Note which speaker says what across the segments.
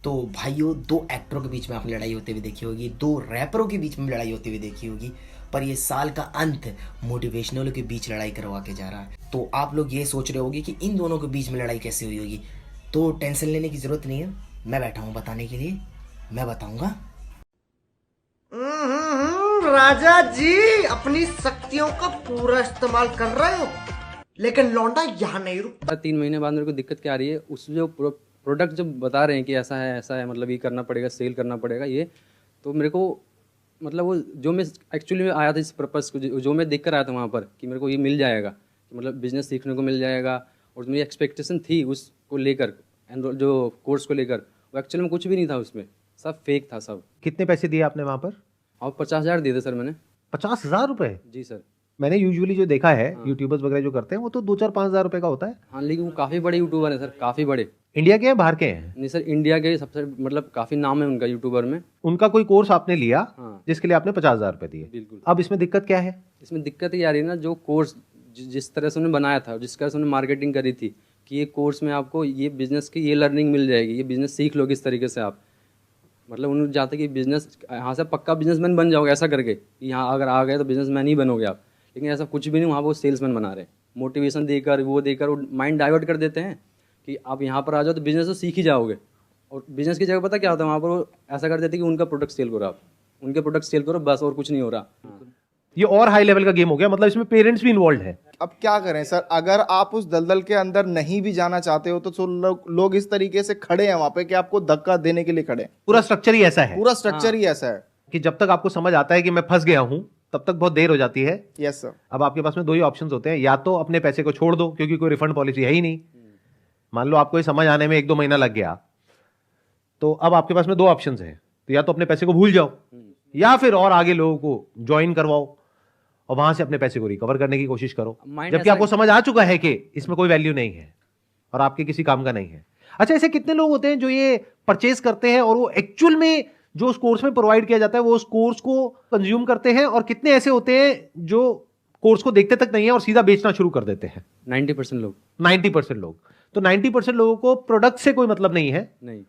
Speaker 1: तो भाइयों, दो एक्टरों के बीच में आपने लड़ाई होते हुए देखी होगी, दो रैपरों के बीच में लड़ाई होती हुई देखी होगी, पर ये साल का अंत मोटिवेशनलों के बीच लड़ाई करवा के जा रहा है। तो आप लोग ये सोच रहे होगे कि इन दोनों के बीच में लड़ाई कैसे हुई होगी, तो टेंशन लेने की ज़रूरत नहीं है। मैं बैठा हूँ बताने के लिए, मैं बताऊँगा।
Speaker 2: राजा जी अपनी शक्तियों का पूरा इस्तेमाल कर रहे हो, लेकिन लौंडा यहाँ नहीं रुक।
Speaker 3: 3 महीने बाद मेरे को दिक्कत क्या आ रही है, उस जो प्रोडक्ट जब बता रहे हैं कि ऐसा है मतलब ये करना पड़ेगा, सेल करना पड़ेगा ये, तो मेरे को मतलब वो जो मैं एक्चुअली में आया था इस पर्पज़ को, जो मैं देख कर आया था वहाँ पर कि मेरे को ये मिल जाएगा, कि मतलब बिजनेस सीखने को मिल जाएगा, और मेरी एक्सपेक्टेशन थी उसको लेकर, जो कोर्स को लेकर, वो एक्चुअली में कुछ भी नहीं था उसमें, सब फेक था सब।
Speaker 4: कितने पैसे दिए आपने वहाँ पर?
Speaker 3: और 50,000 दिए थे सर मैंने।
Speaker 4: 50,000 रुपए?
Speaker 3: जी सर।
Speaker 4: मैंने यूजुअली जो देखा है यूट्यूबर्स वगैरह जो करते हैं वो तो 2-4-5,000 रुपए का होता है।
Speaker 3: हाँ, लेकिन वो काफ़ी बड़े यूट्यूबर हैं सर, काफ़ी बड़े।
Speaker 4: इंडिया के हैं बाहर के हैं?
Speaker 3: नहीं सर, इंडिया के सबसे मतलब काफ़ी नाम है उनका यूट्यूबर में।
Speaker 4: उनका कोई कोर्स आपने लिया
Speaker 3: हाँ।
Speaker 4: जिसके लिए आपने 50,000 रुपए दिए?
Speaker 3: बिल्कुल।
Speaker 4: अब इसमें दिक्कत क्या है?
Speaker 3: इसमें दिक्कत ये आ रही है ना, जो कोर्स जिस तरह से उन्होंने बनाया था, जिस तरह से उन्होंने मार्केटिंग करी थी कि ये कोर्स में आपको ये बिज़नेस की ये लर्निंग मिल जाएगी, ये बिज़नेस सीख लोगे इस तरीके से आप, मतलब उन्होंने चाहते कि बिज़नेस यहाँ से पक्का बिजनेसमैन बन जाओगे ऐसा करके, कि यहाँ अगर आ गए तो बिजनेसमैन ही बनोगे आप, लेकिन ऐसा कुछ भी नहीं, वहाँ वो सेल्समैन बना रहे हैं। मोटिवेशन देकर वो माइंड डाइवर्ट कर देते हैं कि आप यहाँ पर आ जाओ तो बिज़नेस तो सीख ही जाओगे, और बिज़नेस की जगह पता क्या होता है वहाँ पर, वो ऐसा कर देते हैं कि उनका प्रोडक्ट सेल करो, आप उनके प्रोडक्ट सेल करो बस, और कुछ नहीं हो रहा।
Speaker 4: ये और हाई लेवल का गेम हो गया, मतलब इसमें पेरेंट्स भी इन्वॉल्व है।
Speaker 5: अब क्या करें सर, अगर आप उस दलदल के अंदर नहीं भी जाना चाहते हो तो लोग इस तरीके से खड़े हैं वहां पे कि आपको धक्का देने के लिए खड़े हैं।
Speaker 4: पूरा स्ट्रक्चर ही ऐसा है,
Speaker 5: पूरा स्ट्रक्चर ही ऐसा है
Speaker 4: कि जब तक आपको समझ आता है कि मैं फंस गया हूं तब तक बहुत देर हो जाती है।
Speaker 5: Yes sir.
Speaker 4: अब आपके पास में दो ही ऑप्शंस होते हैं, या तो अपने पैसे को छोड़ दो क्योंकि कोई रिफंड पॉलिसी है ही नहीं। मान लो आपको ये समझ आने में 1-2 महीना लग गया, तो अब आपके पास में दो ऑप्शंस हैं, तो या तो अपने पैसे को भूल जाओ, या फिर और आगे लोगों को ज्वाइन करवाओ और वहां से अपने पैसे को रिकवर करने की कोशिश करो, जबकि आपको समझ आ चुका है कि इसमें कोई वैल्यू नहीं है और आपके किसी काम का नहीं है। अच्छा, ऐसे कितने लोग होते हैं जो ये परचेज करते हैं और वो एक्चुअल में जो उस कोर्स में प्रोवाइड किया जाता है वो उस कोर्स को कंज्यूम करते हैं, और कितने ऐसे होते हैं जो कोर्स को देखते तक नहीं है और सीधा बेचना शुरू कर देते हैं?
Speaker 3: 90% लोग।
Speaker 4: 90% लोग। तो 90% लोगों को प्रोडक्ट से कोई मतलब नहीं है।
Speaker 3: नहीं।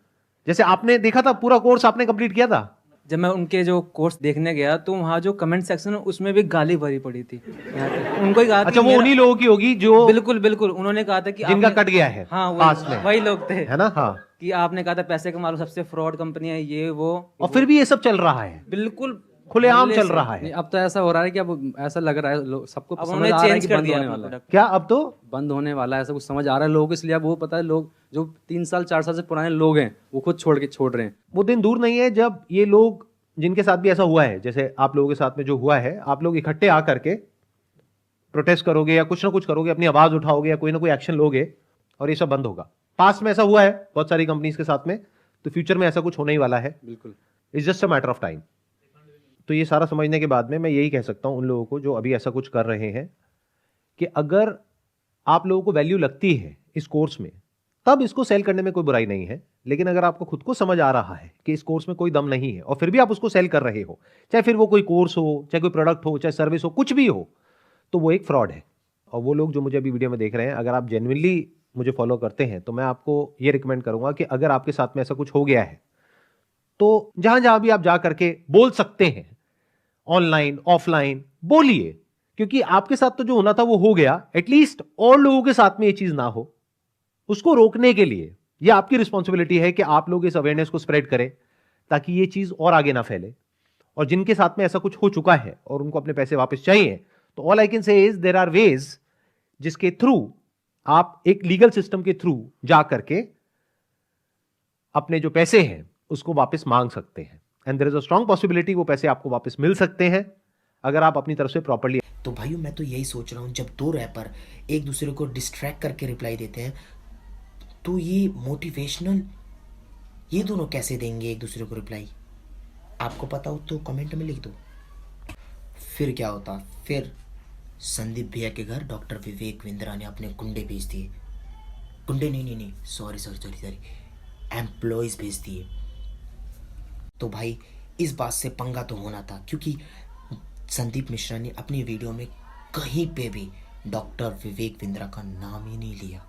Speaker 4: जैसे आपने देखा था, पूरा कोर्स आपने कंप्लीट किया था?
Speaker 6: जब मैं उनके जो कोर्स देखने गया तो वहाँ जो कमेंट सेक्शन है उसमें भी गाली भरी पड़ी थी। उनको ही कहा
Speaker 4: अच्छा, वो उन्हीं लोगों की होगी जो
Speaker 6: बिल्कुल बिल्कुल उन्होंने कहा था कि
Speaker 4: जिनका
Speaker 6: आपने-
Speaker 4: कट गया है।
Speaker 6: हाँ
Speaker 4: पास में
Speaker 6: वही लोग थे,
Speaker 4: है ना? हाँ।
Speaker 6: कि आपने कहा था पैसे कमा लो, सबसे फ्रॉड कंपनी है ये वो,
Speaker 4: और फिर भी ये सब चल रहा है,
Speaker 6: बिल्कुल
Speaker 4: खुलेआम चल रहा है।
Speaker 3: नहीं, अब तो ऐसा हो रहा है कि अब ऐसा लग रहा है सबको
Speaker 6: अब
Speaker 3: समझ
Speaker 6: उन्होंने
Speaker 3: आ रहा है
Speaker 6: चेंज
Speaker 3: कि
Speaker 6: कर
Speaker 3: बंद
Speaker 6: दिया
Speaker 3: होने
Speaker 6: अपना
Speaker 3: वाला है,
Speaker 6: प्रोडक्ट।
Speaker 4: क्या अब तो
Speaker 3: बंद होने वाला है, ऐसा कुछ समझ आ रहा है लोगों को, इसलिए अब वो पता है, लोग जो 3 साल 4 साल से पुराने लोग हैं वो खुद छोड़ रहे हैं।
Speaker 4: वो दिन दूर नहीं है जब ये लोग, जिनके साथ भी ऐसा हुआ है, जैसे आप लोगों के साथ में जो हुआ है, आप लोग इकट्ठे आकर के प्रोटेस्ट करोगे या कुछ ना कुछ करोगे, अपनी आवाज उठाओगे या कोई ना कोई एक्शन लोगे, और ये सब बंद होगा। पास्ट में ऐसा हुआ है बहुत सारी कंपनीज के साथ में, तो फ्यूचर में ऐसा कुछ होने ही वाला है।
Speaker 3: बिल्कुल,
Speaker 4: it's just a matter of time. तो ये सारा समझने के बाद में मैं यही कह सकता हूं उन लोगों को जो अभी ऐसा कुछ कर रहे हैं, कि अगर आप लोगों को वैल्यू लगती है इस कोर्स में, तब इसको सेल करने में कोई बुराई नहीं है। लेकिन अगर आपको खुद को समझ आ रहा है कि इस कोर्स में कोई दम नहीं है और फिर भी आप उसको सेल कर रहे हो, चाहे फिर वो कोई कोर्स हो, चाहे कोई प्रोडक्ट हो, चाहे सर्विस हो, कुछ भी हो, तो वो एक फ्रॉड है। और वो लोग जो मुझे अभी वीडियो में देख रहे हैं, अगर आप जेन्युइनली मुझे फॉलो करते हैं तो मैं आपको ये रिकमेंड करूंगा कि अगर आपके साथ में ऐसा कुछ हो गया है तो जहां जहां भी आप जा करके बोल सकते हैं, ऑनलाइन ऑफलाइन बोलिए, क्योंकि आपके साथ तो जो होना था वो हो गया। एटलीस्ट और लोगों के साथ में ये चीज ना हो, उसको रोकने के लिए ये आपकी रिस्पॉन्सिबिलिटी है कि आप लोग इस अवेयरनेस को स्प्रेड करें ताकि ये चीज और आगे ना फैले। और जिनके साथ में ऐसा कुछ हो चुका है और उनको अपने पैसे वापस चाहिए, तो all I can say is there are ways जिसके थ्रू आप एक लीगल सिस्टम के थ्रू जा करके अपने जो पैसे हैं उसको वापस मांग सकते हैं, and there is a strong possibility वो पैसे आपको वापस मिल सकते हैं अगर आप अपनी तरफ से प्रॉपर्ली।
Speaker 1: तो भाइयों, मैं तो यही सोच रहा हूँ, जब दो रैपर एक दूसरे को डिस्ट्रैक्ट करके रिप्लाई देते हैं, तो ये मोटिवेशनल, ये दोनों कैसे देंगे एक दूसरे को रिप्लाई? आपको पता हो तो कमेंट में लिख दो। फिर क्या होता, फिर संदीप भैया के घर डॉक्टर विवेक विंद्रा ने अपने गुंडे भेज दिए, गुंडे नहीं, सॉरी, एम्प्लॉयज भेज दिए। तो भाई इस बात से पंगा तो होना था, क्योंकि संदीप मिश्रा ने अपनी वीडियो में कहीं पे भी डॉक्टर विवेक विंद्रा का नाम ही नहीं लिया।